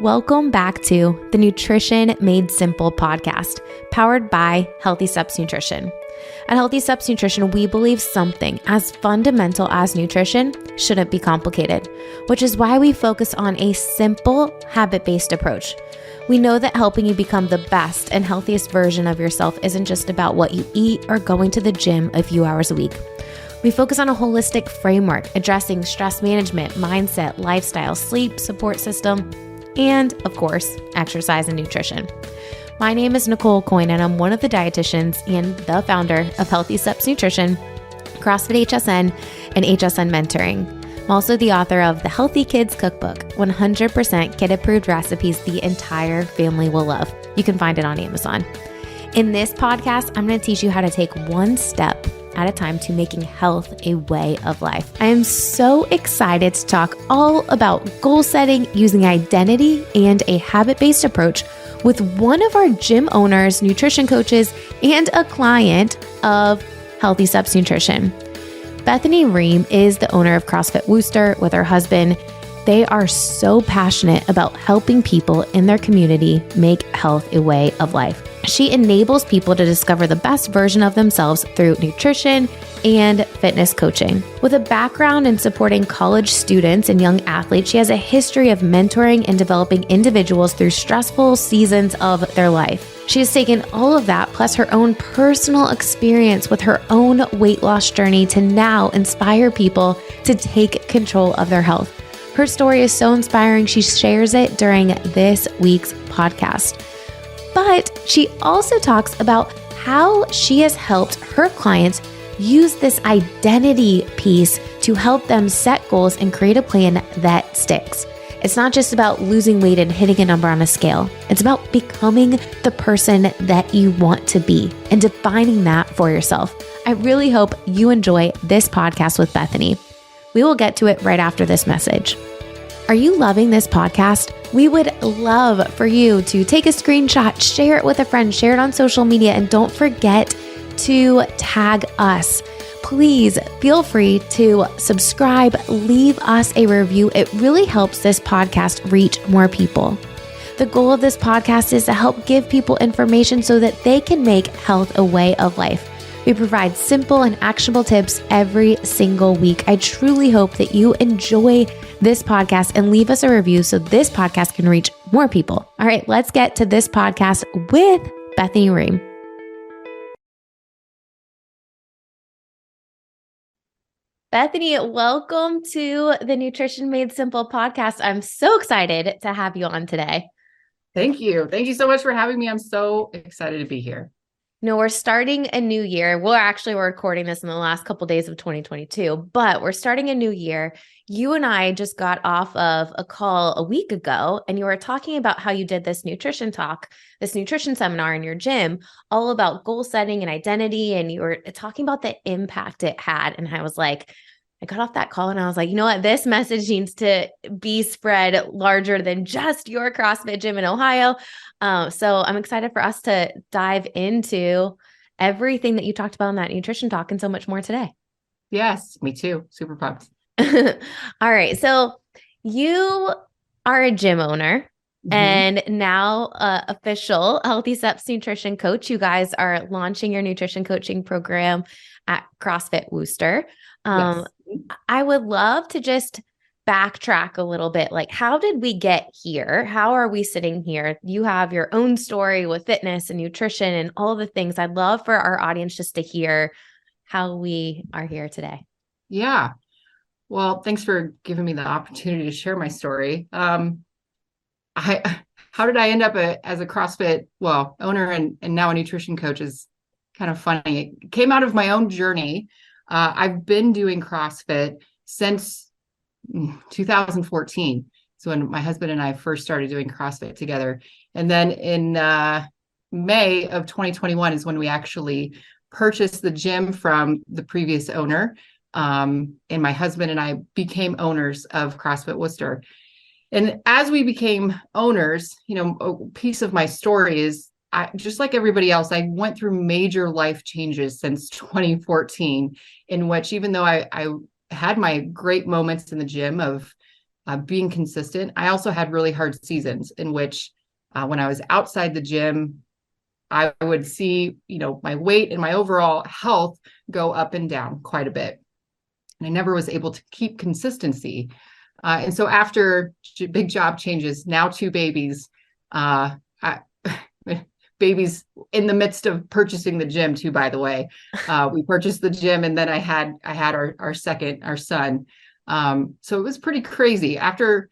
Welcome back to the Nutrition Made Simple podcast, powered by Healthy Steps Nutrition. At Healthy Steps Nutrition, we believe something as fundamental as nutrition shouldn't be complicated, which is why we focus on a simple, habit-based approach. We know that helping you become the best and healthiest version of yourself isn't just about what you eat or going to the gym a few hours a week. We focus on a holistic framework addressing stress management, mindset, lifestyle, sleep, support system, and of course, exercise and nutrition. My name is Nicole Coyne, and I'm one of the dietitians and the founder of Healthy Steps Nutrition, CrossFit HSN, and HSN Mentoring. I'm also the author of the Healthy Kids Cookbook, 100% kid-approved recipes the entire family will love. You can find it on Amazon. In this podcast, I'm going to teach you how to take one step at a time to making health a way of life. I am so excited to talk all about goal setting using identity and a habit-based approach with one of our gym owners, nutrition coaches, and a client of Healthy Steps Nutrition. Bethany Ream is the owner of CrossFit Wooster with her husband. They are so passionate about helping people in their community make health a way of life. She enables people to discover the best version of themselves through nutrition and fitness coaching. With a background in supporting college students and young athletes, she has a history of mentoring and developing individuals through stressful seasons of their life. She has taken all of that, plus her own personal experience with her own weight loss journey, to now inspire people to take control of their health. Her story is so inspiring, she shares it during this week's podcast. But she also talks about how she has helped her clients use this identity piece to help them set goals and create a plan that sticks. It's not just about losing weight and hitting a number on a scale. It's about becoming the person that you want to be and defining that for yourself. I really hope you enjoy this podcast with Bethany. We will get to it right after this message. Are you loving this podcast? We would love for you to take a screenshot, share it with a friend, share it on social media, and don't forget to tag us. Please feel free to subscribe, leave us a review. It really helps this podcast reach more people. The goal of this podcast is to help give people information so that they can make health a way of life. We provide simple and actionable tips every single week. I truly hope that you enjoy this podcast and leave us a review so this podcast can reach more people. All right, let's get to this podcast with Bethany Ream. Bethany, welcome to the Nutrition Made Simple podcast. I'm so excited to have you on today. Thank you. Thank you so much for having me. I'm so excited to be here. No, we're starting a new year. We're recording this in the last couple of days of 2022, but we're starting a new year. You and I just got off of a call a week ago, and you were talking about how you did this nutrition seminar in your gym, all about goal setting and identity. And you were talking about the impact it had. And I was like, I got off that call and I was like, you know what? This message needs to be spread larger than just your CrossFit gym in Ohio. So I'm excited for us to dive into everything that you talked about in that nutrition talk and so much more today. Yes, me too. Super pumped. All right. So you are a gym owner and now official Healthy Steps Nutrition coach. You guys are launching your nutrition coaching program at CrossFit Wooster. Yes. I would love to just backtrack a little bit. Like, how did we get here? How are we sitting here? You have your own story with fitness and nutrition and all the things. I'd love for our audience just to hear how we are here today. Yeah. Well, thanks for giving me the opportunity to share my story. How did I end up as a CrossFit, owner and now a nutrition coach is kind of funny. It came out of my own journey. I've been doing CrossFit since 2014. So when my husband and I first started doing CrossFit together. And then in May of 2021 is when we actually purchased the gym from the previous owner. And my husband and I became owners of CrossFit Wooster. And as we became owners, a piece of my story is just like everybody else, I went through major life changes since 2014, in which even though I had my great moments in the gym of being consistent. I also had really hard seasons in which when I was outside the gym, I would see, my weight and my overall health go up and down quite a bit. And I never was able to keep consistency. And so after big job changes, now 2 babies, babies in the midst of purchasing the gym too, by the way, we purchased the gym, and then I had our son. So it was pretty crazy. After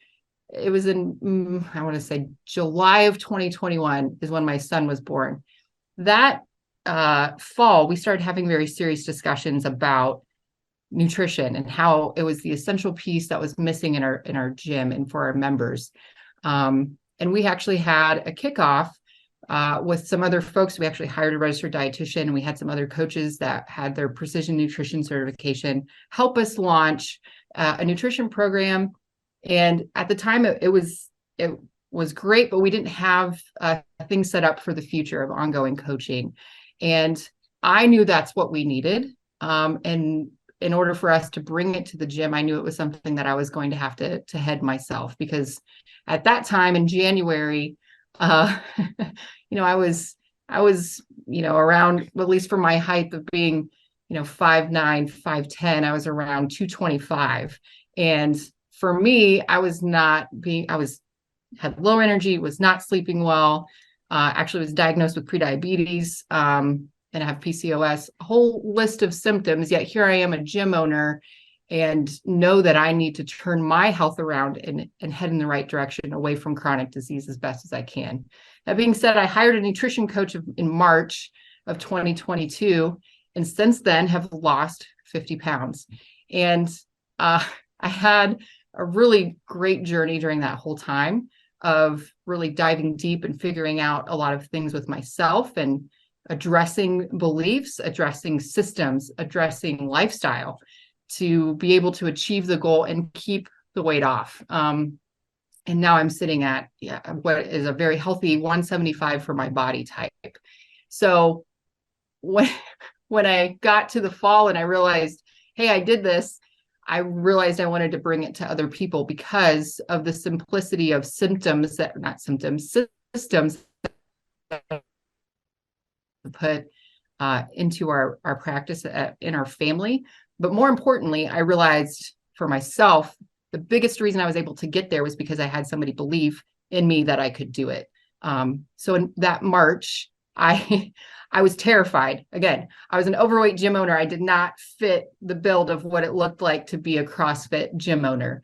it was in, I want to say July of 2021 is when my son was born. That fall, we started having very serious discussions about nutrition and how it was the essential piece that was missing in our gym and for our members. And we actually had a kickoff with some other folks. We actually hired a registered dietitian, and we had some other coaches that had their precision nutrition certification help us launch a nutrition program. And at the time, it was great, but we didn't have things set up for the future of ongoing coaching. And I knew that's what we needed. And in order for us to bring it to the gym, I knew it was something that I was going to have to head myself, because at that time in January, I was around, at least for my height of being, 5'9", 5'10", I was around 225. And for me, I had low energy, was not sleeping well, actually was diagnosed with prediabetes, and I have PCOS, a whole list of symptoms. Yet here I am, a gym owner, and know that I need to turn my health around and head in the right direction away from chronic disease as best as I can. That being said, I hired a nutrition coach in March of 2022, and since then have lost 50 pounds. And I had a really great journey during that whole time of really diving deep and figuring out a lot of things with myself, and addressing beliefs, addressing systems, addressing lifestyle to be able to achieve the goal and keep the weight off. And now I'm sitting at what is a very healthy 175 for my body type. So when I got to the fall and I realized, hey, I did this, I realized I wanted to bring it to other people because of the simplicity of systems that put into our practice in our family. But more importantly, I realized for myself, the biggest reason I was able to get there was because I had somebody believe in me that I could do it. So in that March, I was terrified. Again, I was an overweight gym owner. I did not fit the build of what it looked like to be a CrossFit gym owner.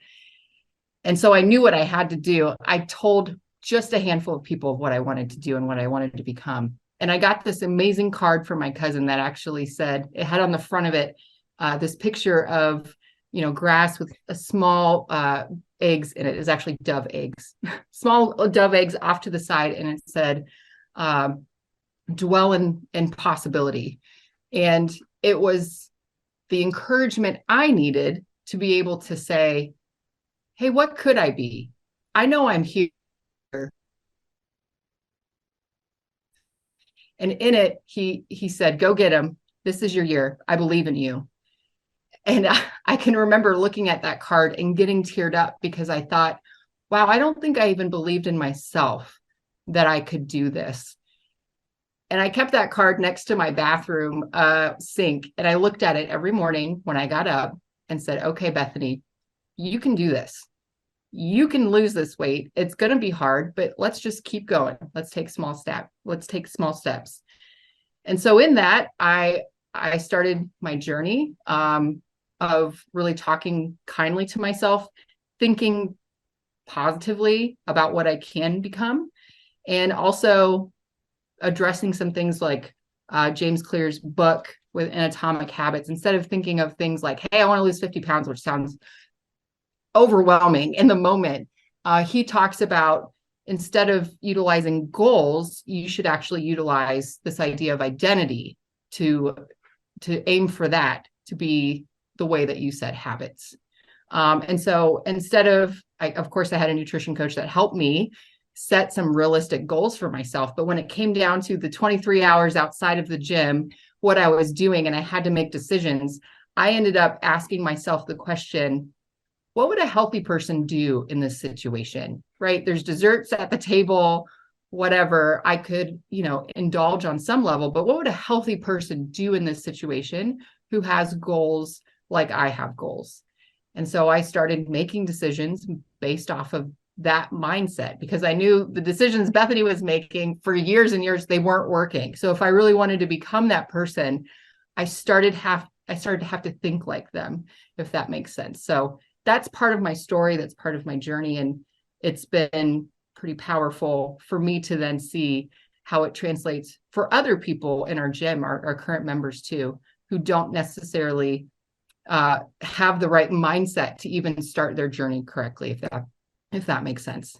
And so I knew what I had to do. I told just a handful of people of what I wanted to do and what I wanted to become. And I got this amazing card from my cousin that actually said, it had on the front of it this picture of, grass with a small eggs in it. It's actually dove eggs, small dove eggs off to the side. And it said, dwell in possibility. And it was the encouragement I needed to be able to say, hey, what could I be? I know I'm here. And in it, he said, go get him. This is your year. I believe in you. And I can remember looking at that card and getting teared up because I thought, wow, I don't think I even believed in myself that I could do this. And I kept that card next to my bathroom sink. And I looked at it every morning when I got up and said, okay, Bethany, you can do this. You can lose this weight. It's going to be hard, but let's just keep going. Let's take small steps. And so in that, I started my journey of really talking kindly to myself, thinking positively about what I can become, and also addressing some things like James Clear's book with Atomic Habits. Instead of thinking of things like, hey, I want to lose 50 pounds, which sounds overwhelming in the moment, he talks about, instead of utilizing goals, you should actually utilize this idea of identity to aim for that, to be the way that you set habits. And so instead of, of course, I had a nutrition coach that helped me set some realistic goals for myself. But when it came down to the 23 hours outside of the gym, what I was doing, and I had to make decisions, I ended up asking myself the question, what would a healthy person do in this situation, right? There's desserts at the table, whatever. I could, indulge on some level, but what would a healthy person do in this situation who has goals like I have goals? And so I started making decisions based off of that mindset, because I knew the decisions Bethany was making for years and years, they weren't working. So if I really wanted to become that person, I started to have to think like them, if that makes sense. So that's part of my story. That's part of my journey. And it's been pretty powerful for me to then see how it translates for other people in our gym, our current members too, who don't necessarily have the right mindset to even start their journey correctly, if that makes sense.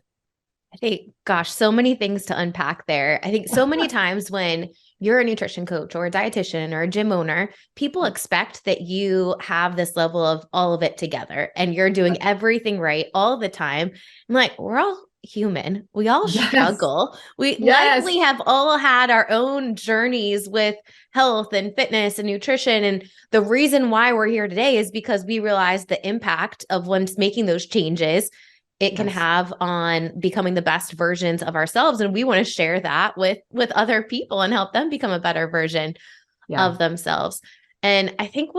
I think, gosh, so many things to unpack there. I think so many times when you're a nutrition coach or a dietitian or a gym owner, people expect that you have this level of all of it together and you're doing everything right all the time. I'm like, we're all human. We all struggle. We likely have all had our own journeys with health and fitness and nutrition. And the reason why we're here today is because we realize the impact of once making those changes it can have on becoming the best versions of ourselves. And we want to share that with other people and help them become a better version of themselves. And I think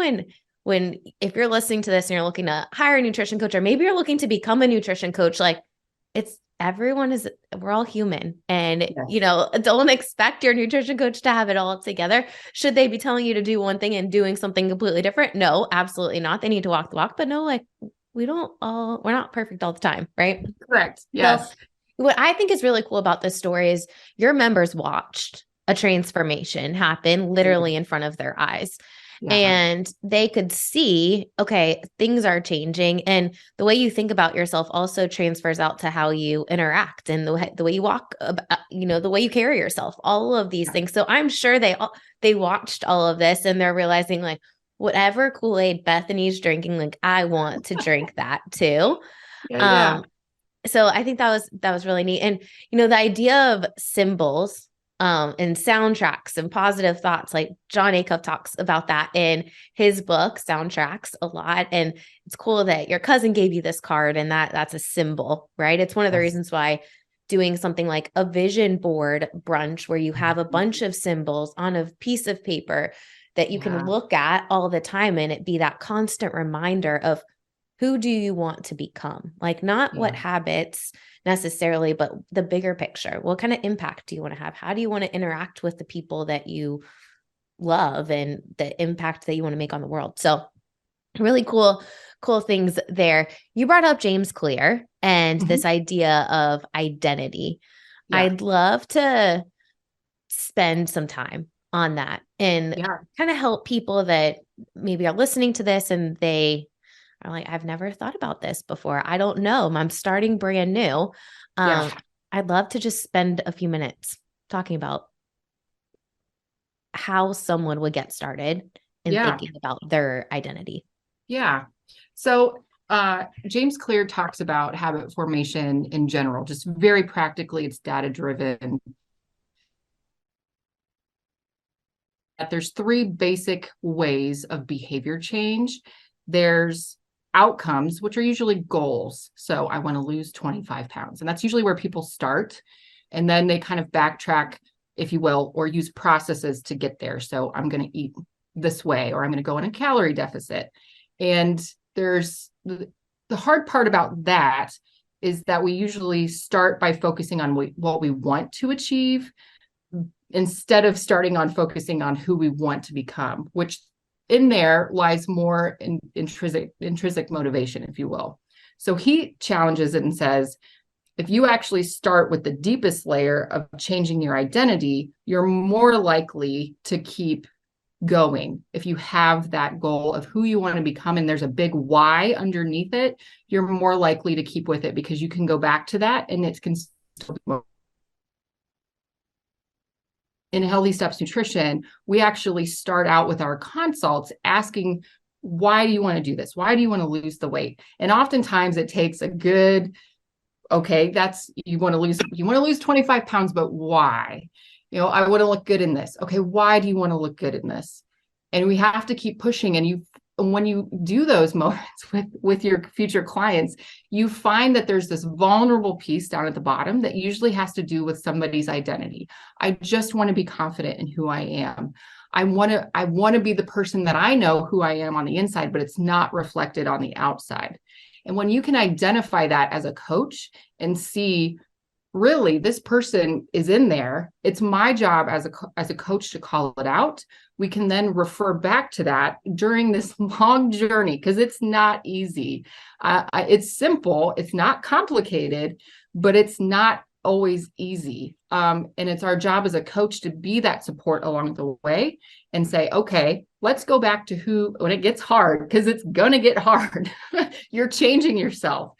if you're listening to this and you're looking to hire a nutrition coach, or maybe you're looking to become a nutrition coach, like we're all human, and don't expect your nutrition coach to have it all together. Should they be telling you to do one thing and doing something completely different? No, absolutely not. They need to walk the walk, but no, like we're not perfect all the time, right? Correct. Yes. So what I think is really cool about this story is your members watched a transformation happen literally in front of their eyes. Yeah. And they could see, okay, things are changing. And the way you think about yourself also transfers out to how you interact and the way you walk, the way you carry yourself, all of these things. So I'm sure they watched all of this and they're realizing like, whatever Kool-Aid Bethany's drinking, like I want to drink that too. So I think that was really neat. And, the idea of symbols, and soundtracks and positive thoughts, like John Acuff talks about that in his book, Soundtracks, a lot. And it's cool that your cousin gave you this card and that's a symbol, right? It's one of the reasons why doing something like a vision board brunch, where you have a bunch of symbols on a piece of paper that you can look at all the time, and it be that constant reminder of who do you want to become? Like not what habits necessarily, but the bigger picture. What kind of impact do you want to have? How do you want to interact with the people that you love and the impact that you want to make on the world? So really cool things there. You brought up James Clear and this idea of identity. I'd love to spend some time on that and kind of help people that maybe are listening to this and they are like, I've never thought about this before. I don't know. I'm starting brand new. I'd love to just spend a few minutes talking about how someone would get started in thinking about their identity. Yeah. So James Clear talks about habit formation in general, just very practically. It's data driven. There's three basic ways of behavior change. There's outcomes, which are usually goals. So I want to lose 25 pounds. And that's usually where people start. And then they kind of backtrack, if you will, or use processes to get there. So I'm going to eat this way, or I'm going to go in a calorie deficit. And there's the hard part about that is that we usually start by focusing on what we want to achieve, instead of starting on focusing on who we want to become, which in there lies more intrinsic motivation, if you will. So he challenges it and says, if you actually start with the deepest layer of changing your identity, you're more likely to keep going. If you have that goal of who you want to become and there's a big why underneath it, you're more likely to keep with it because you can go back to that and it can still be more. In Healthy Steps Nutrition, we actually start out with our consults asking, why do you want to do this? Why do you want to lose the weight? And oftentimes it takes a good, okay, you want to lose 25 pounds, but why? I want to look good in this. Okay, why do you want to look good in this? And we have to keep pushing. And when you do those moments with your future clients, you find that there's this vulnerable piece down at the bottom that usually has to do with somebody's identity. I just want to be confident in who I am. I want to be the person that I know who I am on the inside, but it's not reflected on the outside. And when you can identify that as a coach and see, really, this person is in there, it's my job as a coach to call it out. We can then refer back to that during this long journey, because it's not easy. It's simple, it's not complicated, but it's not always easy. And it's our job as a coach to be that support along the way and say, okay, let's go back to when it gets hard, because it's going to get hard. You're changing yourself.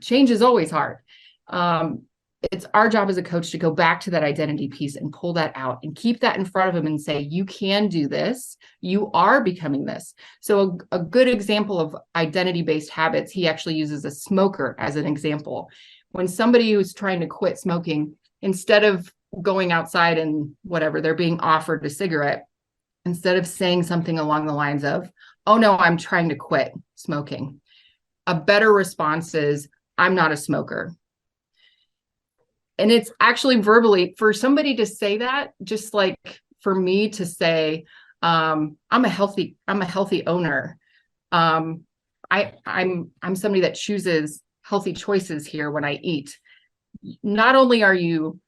Change is always hard. It's our job as a coach to go back to that identity piece and pull that out and keep that in front of them and say, you can do this. You are becoming this. So a good example of identity-based habits, he actually uses a smoker as an example. When somebody who's trying to quit smoking, instead of going outside and whatever, they're being offered a cigarette, instead of saying something along the lines of, oh no, I'm trying to quit smoking, a better response is, I'm not a smoker. And it's actually verbally, for somebody to say that, just like for me to say, I'm a healthy owner. I'm somebody that chooses healthy choices here when I eat. Not only are you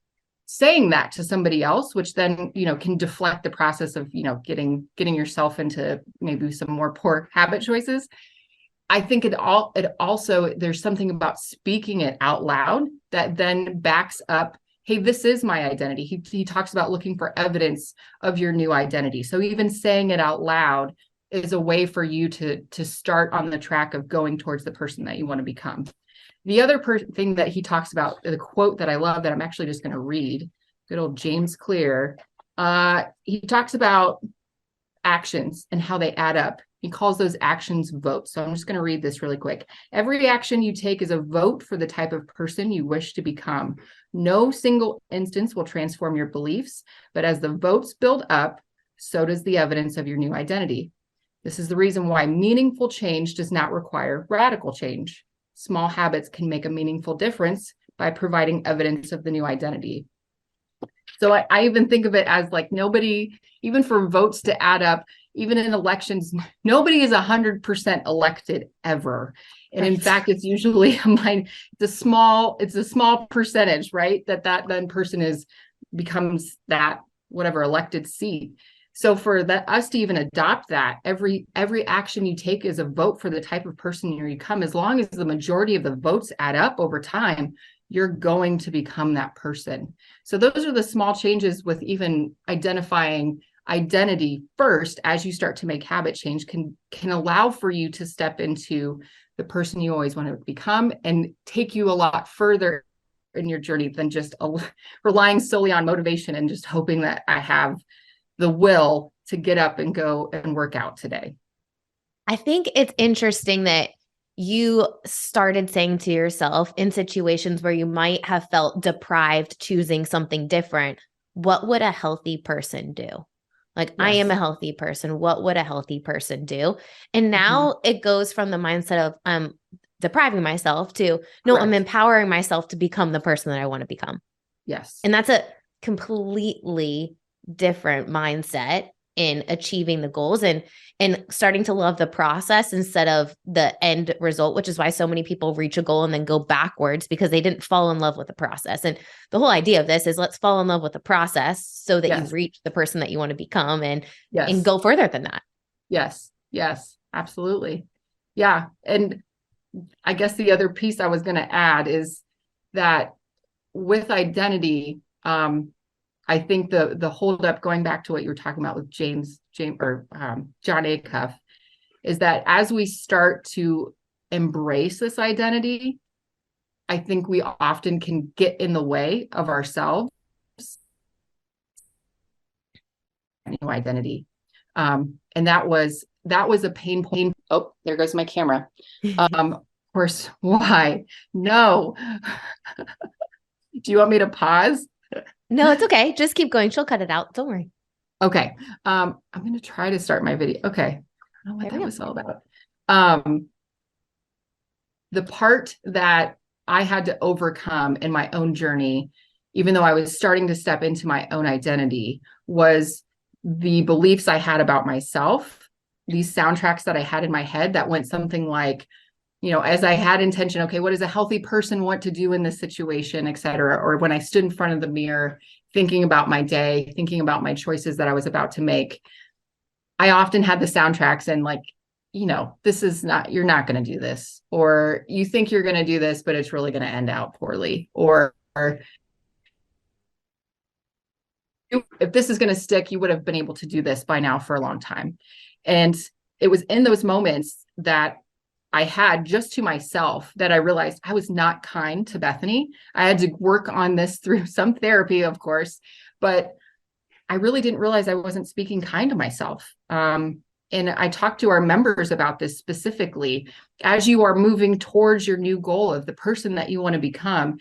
saying that to somebody else, which then, can deflect the process of, getting yourself into maybe some more poor habit choices. I think it also, there's something about speaking it out loud that then backs up, hey, this is my identity. He talks about looking for evidence of your new identity. So even saying it out loud is a way for you to start on the track of going towards the person that you want to become. The other thing that he talks about, the quote that I love that I'm actually just going to read, good old James Clear, he talks about actions and how they add up. He calls those actions votes. So I'm just going to read this really quick. Every action you take is a vote for the type of person you wish to become. No single instance will transform your beliefs, but as the votes build up, so does the evidence of your new identity. This is the reason why meaningful change does not require radical change. Small habits can make a meaningful difference by providing evidence of the new identity. So I even think of it as like nobody, even for votes to add up, even in elections, nobody is 100% elected ever. And in fact, it's usually it's a small percentage, right? That then person becomes that whatever elected seat. So for us to even adopt that, every action you take is a vote for the type of person you become. As long as the majority of the votes add up over time, you're going to become that person. So those are the small changes with even identifying identity first as you start to make habit change can allow for you to step into the person you always want to become and take you a lot further in your journey than just relying solely on motivation and just hoping that I have the will to get up and go and work out today. I think it's interesting that you started saying to yourself in situations where you might have felt deprived choosing something different, what would a healthy person do? Like, yes. I am a healthy person. What would a healthy person do? And now it goes from the mindset of I'm depriving myself to, no, I'm empowering myself to become the person that I want to become. Yes. And that's a completely different mindset in achieving the goals and starting to love the process instead of the end result, which is why so many people reach a goal and then go backwards because they didn't fall in love with the process. And the whole idea of this is let's fall in love with the process so that you reach the person that you want to become and go further than that. Yes. Yes, absolutely. Yeah. And I guess the other piece I was going to add is that with identity, I think the holdup, going back to what you were talking about with John Acuff, is that as we start to embrace this identity, I think we often can get in the way of ourselves. New identity, and that was a pain point. Oh, there goes my camera. Of course, why? No. Do you want me to pause? No, it's okay. Just keep going. She'll cut it out. Don't worry. Okay. I'm going to try to start my video. Okay. don't know what There that we was go. all about. Um, the part that I had to overcome in my own journey, even though I was starting to step into my own identity, was the beliefs I had about myself, these soundtracks that I had in my head that went something like, as I had intention, okay, what does a healthy person want to do in this situation, et cetera? Or when I stood in front of the mirror, thinking about my day, thinking about my choices that I was about to make, I often had the soundtracks and like, this is not, you're not going to do this, or you think you're going to do this, but it's really going to end out poorly. Or if this is going to stick, you would have been able to do this by now for a long time. And it was in those moments that I had just to myself that I realized I was not kind to Bethany. I had to work on this through some therapy, of course, but I really didn't realize I wasn't speaking kind to myself. And I talked to our members about this specifically. As you are moving towards your new goal of the person that you want to become,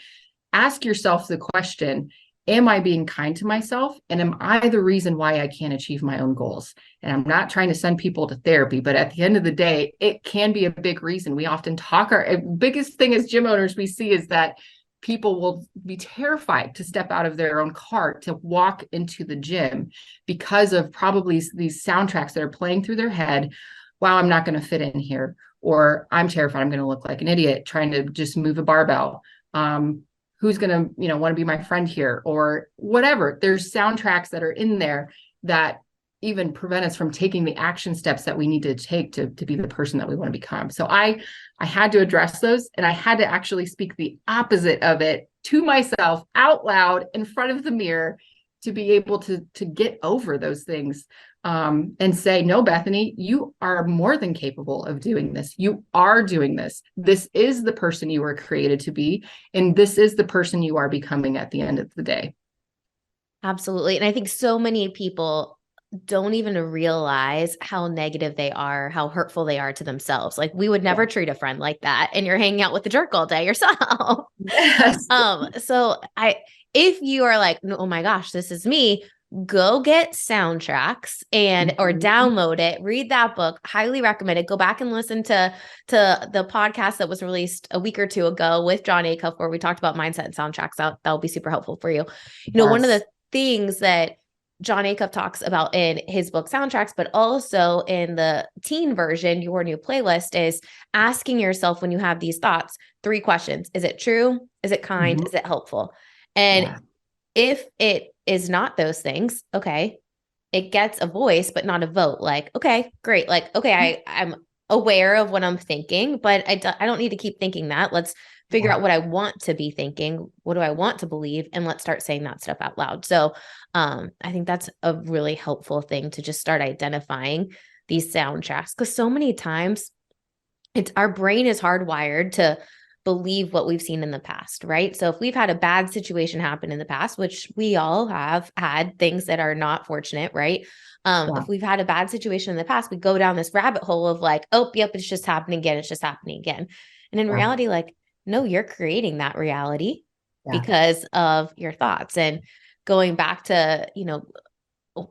ask yourself the question, am I being kind to myself? And am I the reason why I can't achieve my own goals? And I'm not trying to send people to therapy, but at the end of the day, it can be a big reason. We often talk, our biggest thing as gym owners we see is that people will be terrified to step out of their own cart to walk into the gym because of probably these soundtracks that are playing through their head. Wow, I'm not going to fit in here. Or I'm terrified I'm going to look like an idiot trying to just move a barbell. Who's going to, want to be my friend here, or whatever. There's soundtracks that are in there that even prevent us from taking the action steps that we need to take to be the person that we want to become. So I had to address those, and I had to actually speak the opposite of it to myself out loud in front of the mirror to be able to get over those things, and say, no, Bethany, you are more than capable of doing this. You are doing this. This is the person you were created to be, and this is the person you are becoming at the end of the day. Absolutely. And I think so many people don't even realize how negative they are, how hurtful they are to themselves. Like, we would never treat a friend like that, and you're hanging out with the jerk all day yourself. Yes. So if you are like, oh my gosh, this is me, go get soundtracks or download it, read that book. Highly recommend it. Go back and listen to the podcast that was released a week or two ago with John Acuff, where we talked about mindset and soundtracks. That'll be super helpful for you. One of the things that John Acuff talks about in his book Soundtracks, but also in the teen version, Your New Playlist, is asking yourself when you have these thoughts, 3 questions. Is it true? Is it kind? Is it helpful? And if it is not those things, okay, it gets a voice, but not a vote. Like, okay, great. Like, okay, I'm aware of what I'm thinking, but I don't need to keep thinking that. Let's figure out what I want to be thinking. What do I want to believe? And let's start saying that stuff out loud. So I think that's a really helpful thing, to just start identifying these soundtracks, because so many times our brain is hardwired to believe what we've seen in the past, right? So if we've had a bad situation happen in the past, which we all have had, things that are not fortunate, right? If we've had a bad situation in the past, we go down this rabbit hole of like, oh, yep, it's just happening again. It's just happening again. And in reality, like, no, you're creating that reality because of your thoughts. And going back to,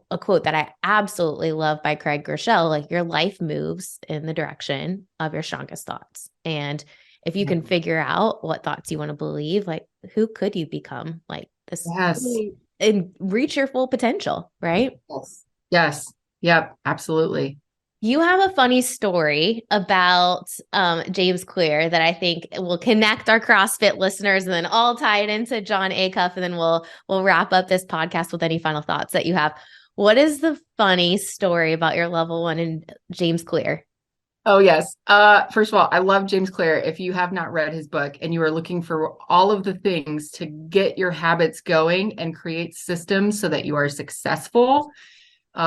a quote that I absolutely love by Craig Groeschel, like, your life moves in the direction of your strongest thoughts. And if you can figure out what thoughts you want to believe, like, who could you become? Like this, and reach your full potential, right? Yes. Yep. Absolutely. You have a funny story about James Clear that I think will connect our CrossFit listeners, and then all tie it into John Acuff, and then we'll wrap up this podcast with any final thoughts that you have. What is the funny story about your level 1 in James Clear? Oh, yes. First of all, I love James Clear. If you have not read his book and you are looking for all of the things to get your habits going and create systems so that you are successful,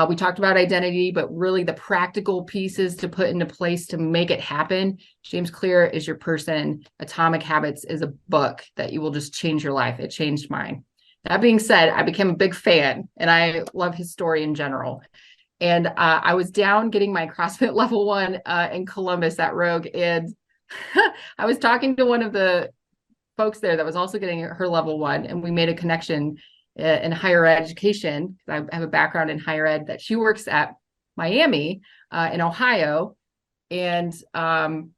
we talked about identity, but really the practical pieces to put into place to make it happen. James Clear is your person. Atomic Habits is a book that you will just change your life. It changed mine. That being said, I became a big fan, and I love his story in general. And I was down getting my CrossFit level 1 in Columbus at Rogue. And I was talking to one of the folks there that was also getting her level 1. And we made a connection in higher education. I have a background in higher ed, that she works at Miami, in Ohio. And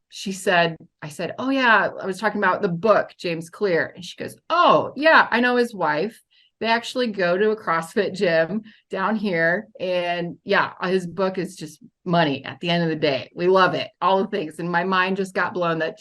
she said, I said, oh yeah, I was talking about the book, James Clear. And she goes, oh yeah, I know his wife. They actually go to a CrossFit gym down here. And yeah, his book is just money at the end of the day. We love it, all the things. And my mind just got blown that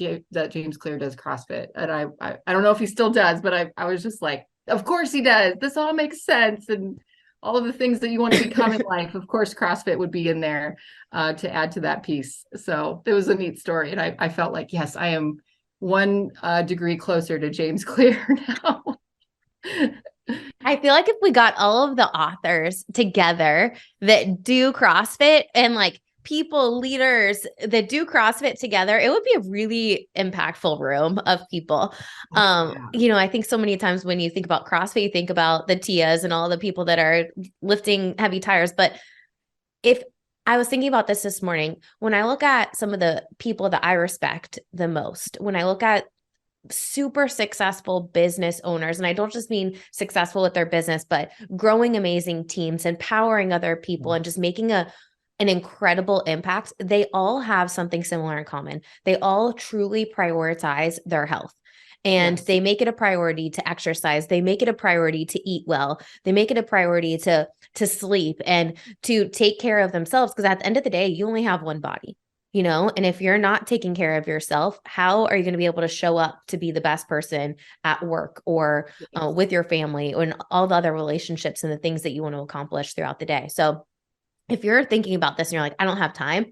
James Clear does CrossFit. And I don't know if he still does, but I was just like, of course he does. This all makes sense. And all of the things that you want to become in life, of course, CrossFit would be in there to add to that piece. So it was a neat story. And I felt like, yes, I am one degree closer to James Clear now. I feel like if we got all of the authors together that do CrossFit and like people, leaders that do CrossFit together, it would be a really impactful room of people. Yeah. I think so many times when you think about CrossFit, you think about the Tias and all the people that are lifting heavy tires. But if I was thinking about this morning, when I look at some of the people that I respect the most, when I look at super successful business owners, and I don't just mean successful with their business, but growing amazing teams, empowering other people, and just making an incredible impact, they all have something similar in common. They all truly prioritize their health. And they make it a priority to exercise. They make it a priority to eat well. They make it a priority to sleep and to take care of themselves. Because at the end of the day, you only have one body. And if you're not taking care of yourself, how are you going to be able to show up to be the best person at work or with your family and all the other relationships and the things that you want to accomplish throughout the day? So if you're thinking about this and you're like, I don't have time,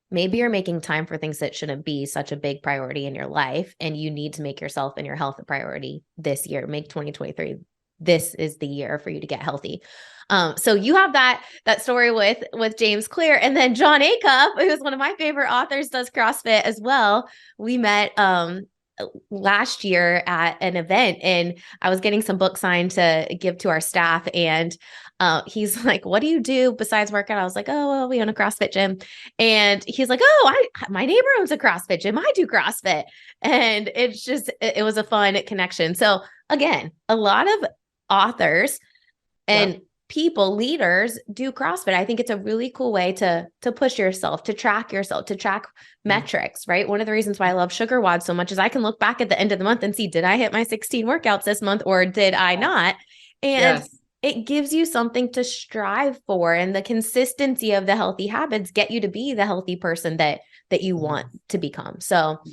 maybe you're making time for things that shouldn't be such a big priority in your life. And you need to make yourself and your health a priority this year. Make 2023. This is the year for you to get healthy. So you have that story with James Clear, and then John Acuff, who's one of my favorite authors, does CrossFit as well. We met last year at an event, and I was getting some books signed to give to our staff. And he's like, "What do you do besides workout?" I was like, "Oh, well, we own a CrossFit gym." And he's like, "Oh, my neighbor owns a CrossFit gym. I do CrossFit." And it was a fun connection. So again, a lot of authors and people, leaders do CrossFit. I think it's a really cool way to push yourself, to track metrics, right? One of the reasons why I love Sugar WOD so much is I can look back at the end of the month and see, did I hit my 16 workouts this month or did I not? And it gives you something to strive for, and the consistency of the healthy habits get you to be the healthy person that you want to become. So,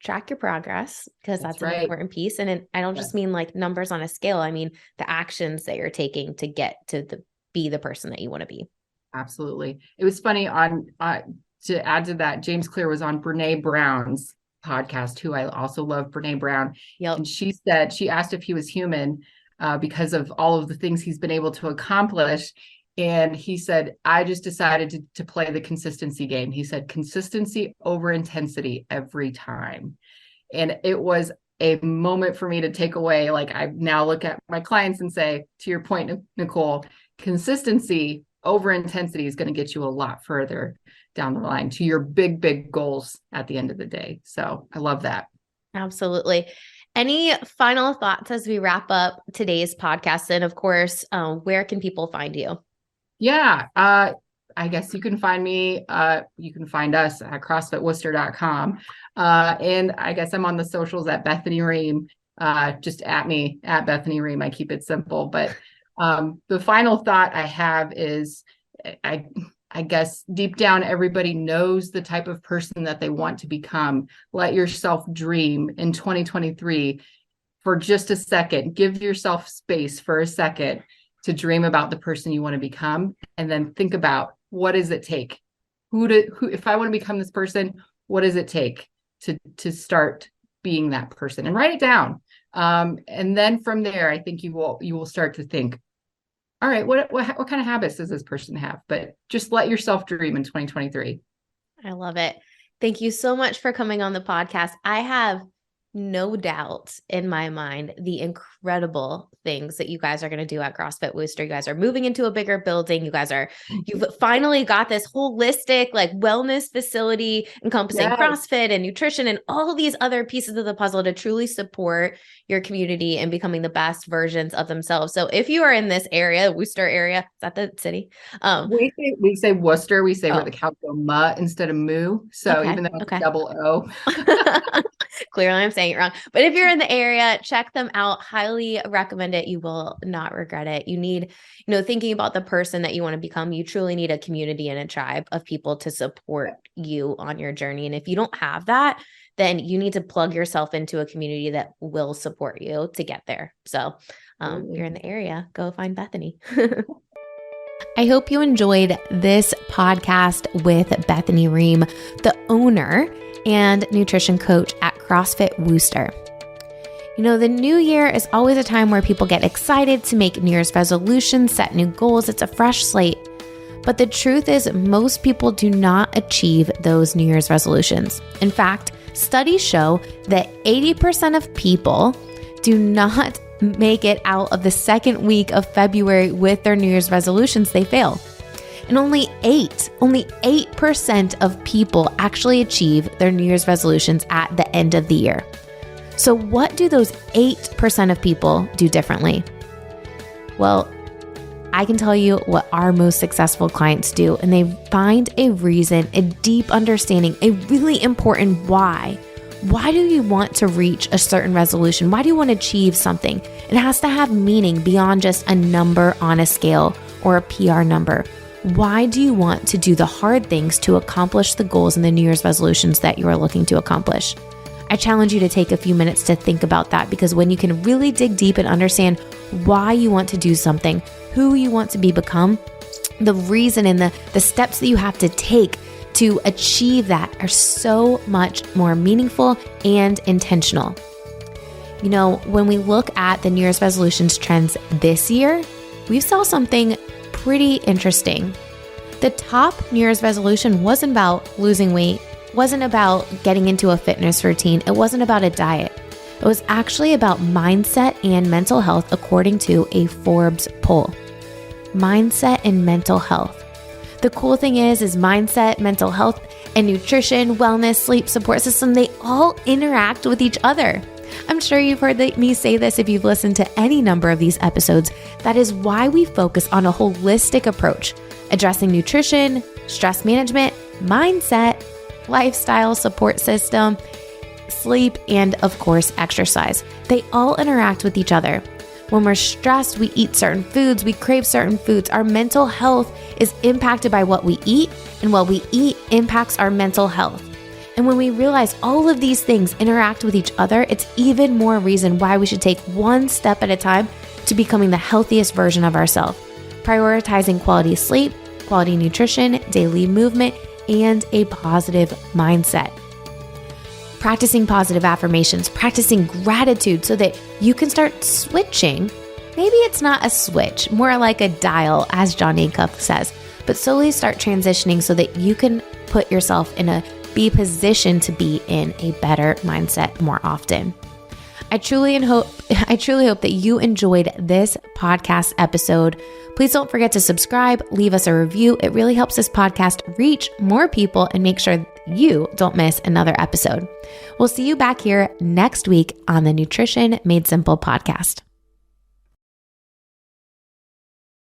track your progress, because that's an important piece. And I don't just mean like numbers on a scale. I mean the actions that you're taking to get to be the person that you want to be. Absolutely. It was funny to add to that, James Clear was on Brene Brown's podcast, who I also love, Brene Brown. Yep. And she asked if he was human because of all of the things he's been able to accomplish. And he said, I just decided to play the consistency game. He said, consistency over intensity every time. And it was a moment for me to take away. Like, I now look at my clients and say, to your point, Nicole, consistency over intensity is going to get you a lot further down the line to your big, big goals at the end of the day. So I love that. Absolutely. Any final thoughts as we wrap up today's podcast? And of course, where can people find you? Yeah, I guess you can find me, you can find us at CrossFitWooster.com. And I guess I'm on the socials at Bethany Ream, just at me, at Bethany Ream. I keep it simple. But the final thought I have is, I guess deep down, everybody knows the type of person that they want to become. Let yourself dream in 2023 for just a second. Give yourself space for a second to dream about the person you want to become, and then think about, what does it take? Who if I want to become this person, what does it take to start being that person? And write it down. And then from there, I think you will start to think, all right, what kind of habits does this person have? But just let yourself dream in 2023. I love it. Thank you so much for coming on the podcast. I have no doubt in my mind the incredible things that you guys are going to do at CrossFit Wooster. You guys are moving into a bigger building. You've finally got this holistic like wellness facility encompassing CrossFit and nutrition and all these other pieces of the puzzle to truly support your community and becoming the best versions of themselves. So if you are in this area, Wooster area, is that the city? We say Wooster. We say where the cows go muh instead of moo. So even though it's double O. Clearly I'm saying it wrong. But if you're in the area, check them out. Highly recommend it. You will not regret it. You need, thinking about the person that you want to become, you truly need a community and a tribe of people to support you on your journey. And if you don't have that, then you need to plug yourself into a community that will support you to get there. So you're in the area, go find Bethany. I hope you enjoyed this podcast with Bethany Ream, the owner and nutrition coach at CrossFit Wooster. The new year is always a time where people get excited to make New Year's resolutions, set new goals. It's a fresh slate. But the truth is, most people do not achieve those New Year's resolutions. In fact, studies show that 80% of people do not make it out of the second week of February with their New Year's resolutions. They fail. And only 8% of people actually achieve their New Year's resolutions at the end of the year. So what do those 8% of people do differently? Well, I can tell you what our most successful clients do, and they find a reason, a deep understanding, a really important why. Why do you want to reach a certain resolution? Why do you want to achieve something? It has to have meaning beyond just a number on a scale or a PR number. Why do you want to do the hard things to accomplish the goals and the New Year's resolutions that you are looking to accomplish? I challenge you to take a few minutes to think about that, because when you can really dig deep and understand why you want to do something, who you want to become, the reason and the steps that you have to take to achieve that are so much more meaningful and intentional. When we look at the New Year's resolutions trends this year, we saw something pretty interesting. The top New Year's resolution wasn't about losing weight, wasn't about getting into a fitness routine, it wasn't about a diet. It was actually about mindset and mental health, according to a Forbes poll. Mindset and mental health. The cool thing is mindset, mental health, and nutrition, wellness, sleep, support system, they all interact with each other. I'm sure you've heard me say this if you've listened to any number of these episodes. That is why we focus on a holistic approach, addressing nutrition, stress management, mindset, lifestyle, support system, sleep, and of course, exercise. They all interact with each other. When we're stressed, we eat certain foods, we crave certain foods. Our mental health is impacted by what we eat, and what we eat impacts our mental health. And when we realize all of these things interact with each other, it's even more reason why we should take one step at a time to becoming the healthiest version of ourselves, prioritizing quality sleep, quality nutrition, daily movement, and a positive mindset. Practicing positive affirmations, practicing gratitude so that you can start switching. Maybe it's not a switch, more like a dial, as John Acuff says, but slowly start transitioning so that you can put yourself be positioned to be in a better mindset more often. I truly hope that you enjoyed this podcast episode. Please don't forget to subscribe, leave us a review. It really helps this podcast reach more people and make sure you don't miss another episode. We'll see you back here next week on the Nutrition Made Simple podcast.